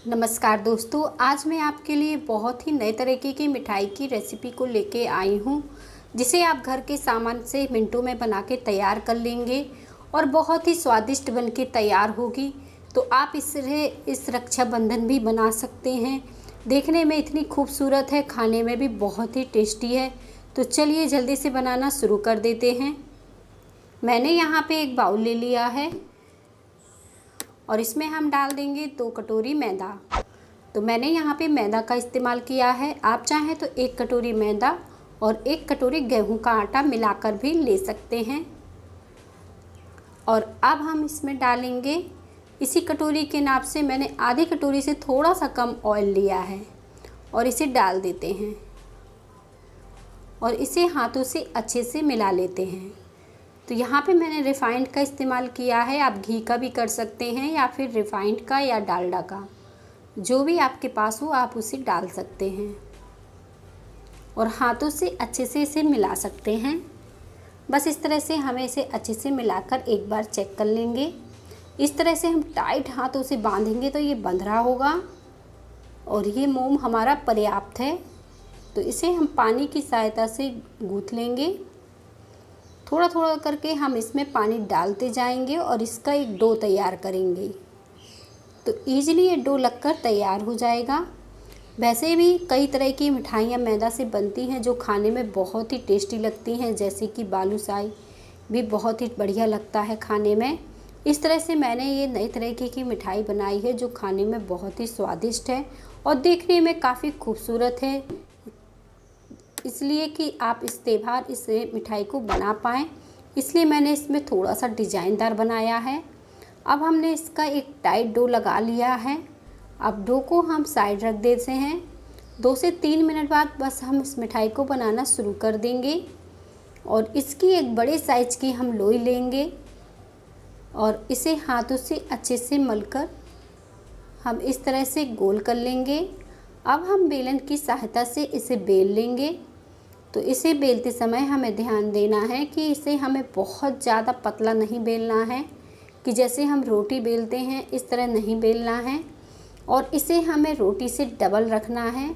नमस्कार दोस्तों, आज मैं आपके लिए बहुत ही नए तरीके की मिठाई की रेसिपी को लेके आई हूँ, जिसे आप घर के सामान से मिनटों में बना के तैयार कर लेंगे और बहुत ही स्वादिष्ट बन के तैयार होगी। तो आप इसे इस रक्षाबंधन भी बना सकते हैं। देखने में इतनी खूबसूरत है, खाने में भी बहुत ही टेस्टी है। तो चलिए जल्दी से बनाना शुरू कर देते हैं। मैंने यहाँ पे एक बाउल ले लिया है और इसमें हम डाल देंगे 2 कटोरी मैदा। तो मैंने यहाँ पे मैदा का इस्तेमाल किया है। आप चाहें तो 1 कटोरी मैदा और 1 कटोरी गेहूं का आटा मिलाकर भी ले सकते हैं। और अब हम इसमें डालेंगे, इसी कटोरी के नाप से मैंने आधी कटोरी से थोड़ा सा कम ऑयल लिया है और इसे डाल देते हैं और इसे हाथों से अच्छे से मिला लेते हैं। तो यहाँ पे मैंने रिफ़ाइंड का इस्तेमाल किया है, आप घी का भी कर सकते हैं या फिर रिफ़ाइंड का या डालडा का, जो भी आपके पास हो आप उसे डाल सकते हैं और हाथों से अच्छे से इसे मिला सकते हैं। बस इस तरह से हमें इसे अच्छे से मिलाकर एक बार चेक कर लेंगे। इस तरह से हम टाइट हाथों से बांधेंगे तो ये बंध रहा होगा और ये मोम हमारा पर्याप्त है। तो इसे हम पानी की सहायता से गूँथ लेंगे। थोड़ा थोड़ा करके हम इसमें पानी डालते जाएंगे और इसका एक डो तैयार करेंगे। तो ईजिली ये डो लगकर तैयार हो जाएगा। वैसे भी कई तरह की मिठाइयाँ मैदा से बनती हैं जो खाने में बहुत ही टेस्टी लगती हैं, जैसे कि बालूशाही भी बहुत ही बढ़िया लगता है खाने में। इस तरह से मैंने ये नई तरीके की मिठाई बनाई है जो खाने में बहुत ही स्वादिष्ट है और देखने में काफ़ी खूबसूरत है, इसलिए कि आप इस त्यौहार इस मिठाई को बना पाएँ, इसलिए मैंने इसमें थोड़ा सा डिजाइनदार बनाया है। अब हमने इसका एक टाइट डो लगा लिया है। अब डो को हम साइड रख देते हैं। 2 से 3 मिनट बाद बस हम इस मिठाई को बनाना शुरू कर देंगे और इसकी एक बड़े साइज़ की हम लोई लेंगे और इसे हाथों से अच्छे से मलकर हम इस तरह से गोल कर लेंगे। अब हम बेलन की सहायता से इसे बेल लेंगे। तो इसे बेलते समय हमें ध्यान देना है कि इसे हमें बहुत ज़्यादा पतला नहीं बेलना है, कि जैसे हम रोटी बेलते हैं इस तरह नहीं बेलना है और इसे हमें रोटी से डबल रखना है,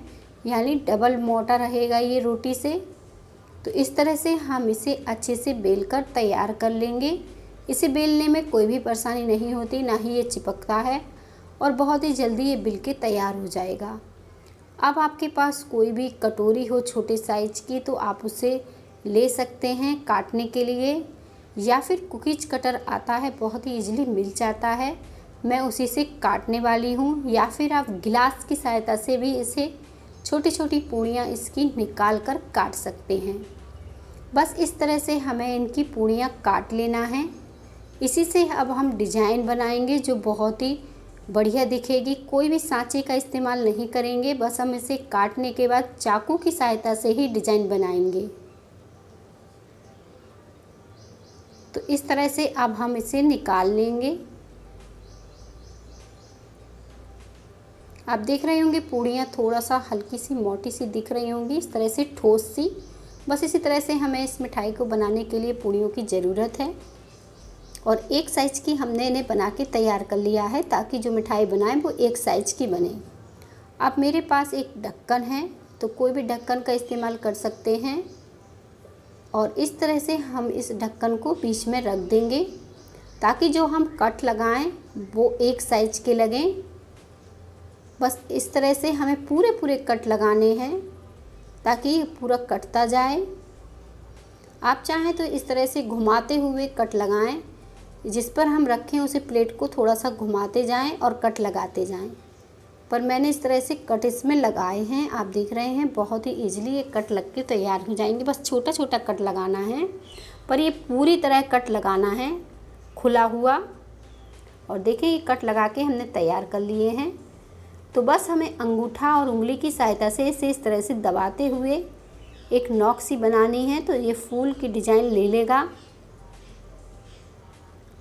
यानी डबल मोटा रहेगा ये रोटी से। तो इस तरह से हम इसे अच्छे से बेलकर तैयार कर लेंगे। इसे बेलने में कोई भी परेशानी नहीं होती, ना ही ये चिपकता है और बहुत ही जल्दी ये बिल के तैयार हो जाएगा। अब आपके पास कोई भी कटोरी हो छोटे साइज़ की तो आप उसे ले सकते हैं काटने के लिए, या फिर कुकीज कटर आता है, बहुत ही इजीली मिल जाता है, मैं उसी से काटने वाली हूँ। या फिर आप गिलास की सहायता से भी इसे छोटी छोटी पूड़ियाँ इसकी निकाल कर काट सकते हैं। बस इस तरह से हमें इनकी पूड़ियाँ काट लेना है। इसी से अब हम डिज़ाइन बनाएंगे जो बहुत ही बढ़िया दिखेगी। कोई भी सांचे का इस्तेमाल नहीं करेंगे, बस हम इसे काटने के बाद चाकू की सहायता से ही डिज़ाइन बनाएंगे। तो इस तरह से अब हम इसे निकाल लेंगे। आप देख रहे होंगे पूड़ियाँ थोड़ा सा हल्की सी मोटी सी दिख रही होंगी, इस तरह से ठोस सी। बस इसी तरह से हमें इस मिठाई को बनाने के लिए पूड़ियों की ज़रूरत है और एक साइज़ की हमने इन्हें बना के तैयार कर लिया है ताकि जो मिठाई बनाएं वो एक साइज़ की बने। अब मेरे पास एक ढक्कन है, तो कोई भी ढक्कन का इस्तेमाल कर सकते हैं और इस तरह से हम इस ढक्कन को बीच में रख देंगे ताकि जो हम कट लगाएं वो एक साइज़ के लगें। बस इस तरह से हमें पूरे पूरे कट लगाने हैं ताकि ये पूरा कटता जाए। आप चाहें तो इस तरह से घुमाते हुए कट लगाएं, जिस पर हम रखें उसे प्लेट को थोड़ा सा घुमाते जाएं और कट लगाते जाएं। पर मैंने इस तरह से कट इसमें लगाए हैं, आप देख रहे हैं बहुत ही इजीली ये कट लग के तैयार हो जाएंगे। बस छोटा छोटा कट लगाना है, पर ये पूरी तरह कट लगाना है खुला हुआ। और देखें ये कट लगा के हमने तैयार कर लिए हैं। तो बस हमें अंगूठा और उंगली की सहायता से इसे इस तरह से दबाते हुए एक नॉक सी बनानी है, तो ये फूल की डिज़ाइन ले लेगा।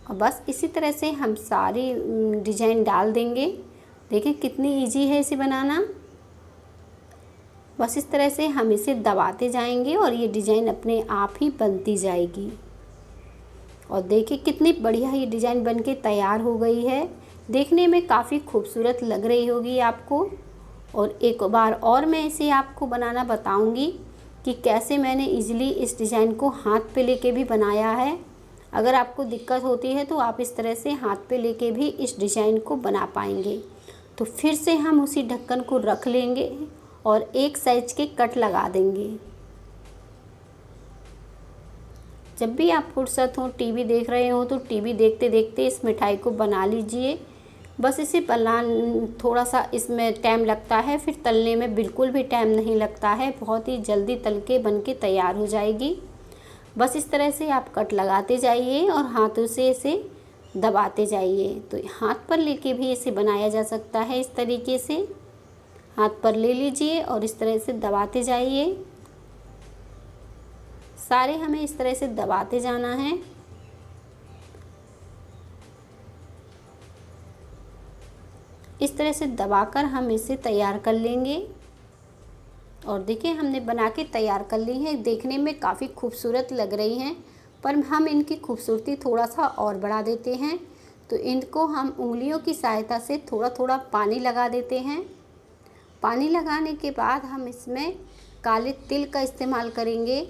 और बस इसी तरह से हम सारी डिज़ाइन डाल देंगे। देखें कितनी इजी है इसे बनाना। बस इस तरह से हम इसे दबाते जाएंगे और ये डिज़ाइन अपने आप ही बनती जाएगी। और देखिए कितनी बढ़िया ये डिज़ाइन बनके तैयार हो गई है। देखने में काफ़ी खूबसूरत लग रही होगी आपको। और एक बार और मैं इसे आपको बनाना बताऊंगी कि कैसे मैंने इजीली इस डिज़ाइन को हाथ पे लेके भी बनाया है। अगर आपको दिक्कत होती है तो आप इस तरह से हाथ पे लेके भी इस डिज़ाइन को बना पाएंगे। तो फिर से हम उसी ढक्कन को रख लेंगे और एक साइज के कट लगा देंगे। जब भी आप फुर्सत हो, टीवी देख रहे हो, तो टीवी देखते देखते इस मिठाई को बना लीजिए। बस इसे थोड़ा सा इसमें टाइम लगता है, फिर तलने में बिल्कुल भी टाइम नहीं लगता है। बहुत ही जल्दी तल के बन के तैयार हो जाएगी। बस इस तरह से आप कट लगाते जाइए और हाथों से इसे दबाते जाइए। तो हाथ पर लेके भी इसे बनाया जा सकता है। इस तरीके से हाथ पर ले लीजिए और इस तरह से दबाते जाइए। सारे हमें इस तरह से दबाते जाना है। इस तरह से दबाकर हम इसे तैयार कर लेंगे। और देखिए हमने बना के तैयार कर ली है। देखने में काफ़ी खूबसूरत लग रही हैं, पर हम इनकी खूबसूरती थोड़ा सा और बढ़ा देते हैं। तो इनको हम उंगलियों की सहायता से थोड़ा थोड़ा पानी लगा देते हैं। पानी लगाने के बाद हम इसमें काले तिल का इस्तेमाल करेंगे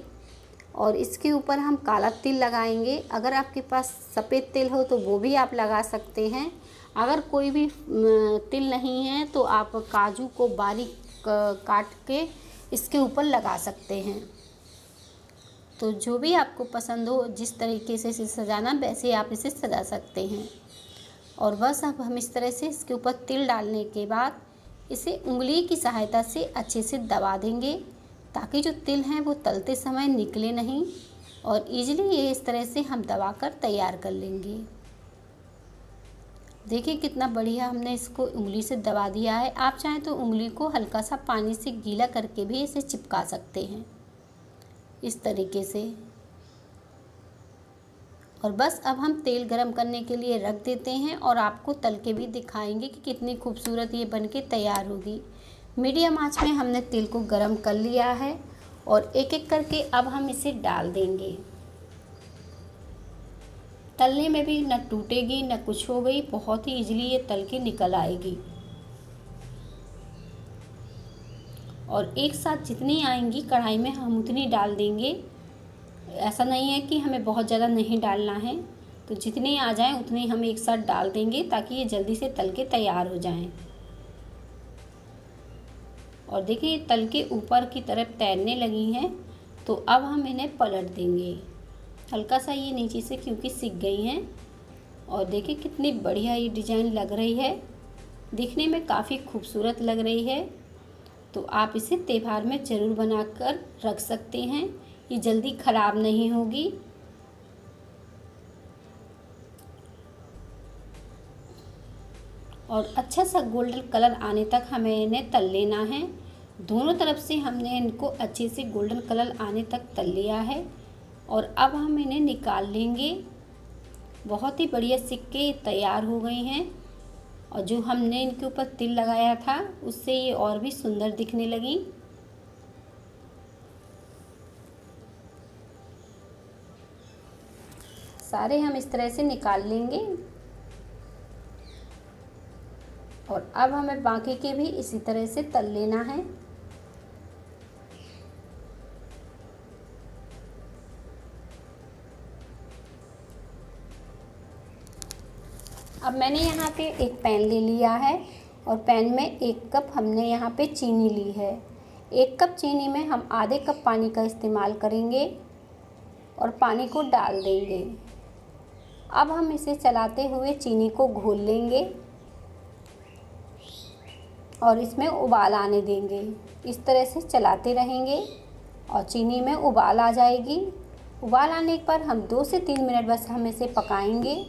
और इसके ऊपर हम काला तिल लगाएंगे। अगर आपके पास सफ़ेद तिल हो तो वो भी आप लगा सकते हैं। अगर कोई भी तिल नहीं है तो आप काजू को बारीक काट के इसके ऊपर लगा सकते हैं। तो जो भी आपको पसंद हो, जिस तरीके से इसे सजाना वैसे आप इसे सजा सकते हैं। और बस अब हम इस तरह से इसके ऊपर तिल डालने के बाद इसे उंगली की सहायता से अच्छे से दबा देंगे, ताकि जो तिल हैं वो तलते समय निकले नहीं। और इजीली ये इस तरह से हम दबाकर तैयार कर लेंगे। देखिए कितना बढ़िया हमने इसको उंगली से दबा दिया है। आप चाहें तो उंगली को हल्का सा पानी से गीला करके भी इसे चिपका सकते हैं, इस तरीके से। और बस अब हम तेल गरम करने के लिए रख देते हैं और आपको तल के भी दिखाएंगे कि कितनी खूबसूरत ये बन के तैयार होगी। मीडियम आंच में हमने तेल को गरम कर लिया है और एक एक करके अब हम इसे डाल देंगे। तलने में भी न टूटेगी न कुछ हो गई, बहुत ही इजीली ये तल के निकल आएगी। और एक साथ जितनी आएंगी कढ़ाई में हम उतनी डाल देंगे। ऐसा नहीं है कि हमें बहुत ज़्यादा नहीं डालना है, तो जितनी आ जाएं उतनी हम एक साथ डाल देंगे ताकि ये जल्दी से तल के तैयार हो जाएं। और देखिए ये तल के ऊपर की तरफ तैरने लगी हैं, तो अब हम इन्हें पलट देंगे हल्का सा ये नीचे से, क्योंकि सिक गई हैं। और देखिए कितनी बढ़िया ये डिज़ाइन लग रही है, दिखने में काफ़ी खूबसूरत लग रही है। तो आप इसे त्योहार में ज़रूर बनाकर रख सकते हैं, ये जल्दी ख़राब नहीं होगी। और अच्छा सा गोल्डन कलर आने तक हमें इन्हें तल लेना है। दोनों तरफ से हमने इनको अच्छे से गोल्डन कलर आने तक तल लिया है और अब हम इन्हें निकाल लेंगे। बहुत ही बढ़िया सिक्के तैयार हो गए हैं और जो हमने इनके ऊपर तिल लगाया था उससे ये और भी सुंदर दिखने लगी। सारे हम इस तरह से निकाल लेंगे और अब हमें बाकी के भी इसी तरह से तल लेना है। अब मैंने यहाँ पे एक पैन ले लिया है और पैन में 1 कप हमने यहाँ पे चीनी ली है। 1 कप चीनी में हम आधे कप पानी का इस्तेमाल करेंगे और पानी को डाल देंगे। अब हम इसे चलाते हुए चीनी को घोल लेंगे और इसमें उबाल आने देंगे। इस तरह से चलाते रहेंगे और चीनी में उबाल आ जाएगी। उबाल आने पर हम 2 से 3 मिनट बस हम इसे पकाएंगे।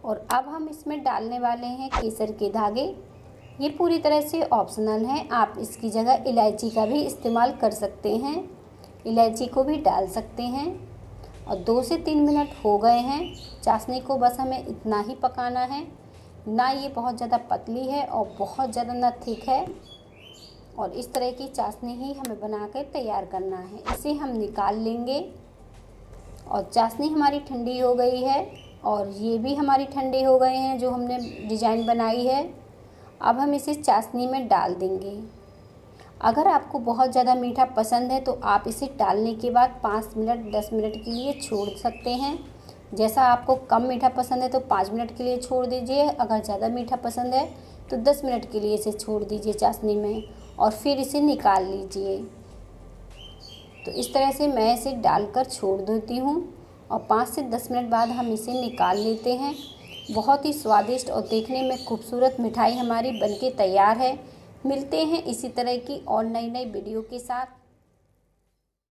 और अब हम इसमें डालने वाले हैं केसर के धागे। ये पूरी तरह से ऑप्शनल है, आप इसकी जगह इलायची का भी इस्तेमाल कर सकते हैं, इलायची को भी डाल सकते हैं। और 2 से 3 मिनट हो गए हैं। चाशनी को बस हमें इतना ही पकाना है, ना ये बहुत ज़्यादा पतली है और बहुत ज़्यादा ना थिक है। और इस तरह की चाशनी ही हमें बना कर तैयार करना है। इसे हम निकाल लेंगे और चाशनी हमारी ठंडी हो गई है और ये भी हमारी ठंडे हो गए हैं जो हमने डिज़ाइन बनाई है। अब हम इसे चाशनी में डाल देंगे। अगर आपको बहुत ज़्यादा मीठा पसंद है तो आप इसे डालने के बाद 5 मिनट 10 मिनट के लिए छोड़ सकते हैं। जैसा आपको कम मीठा पसंद है तो 5 मिनट के लिए छोड़ दीजिए, अगर ज़्यादा मीठा पसंद है तो 10 मिनट के लिए इसे छोड़ दीजिए चाशनी में और फिर इसे निकाल लीजिए। तो इस तरह से मैं इसे डालकर छोड़ देती हूँ और 5 से 10 मिनट बाद हम इसे निकाल लेते हैं। बहुत ही स्वादिष्ट और देखने में खूबसूरत मिठाई हमारी बनके तैयार है। मिलते हैं इसी तरह की और नई नई वीडियो के साथ।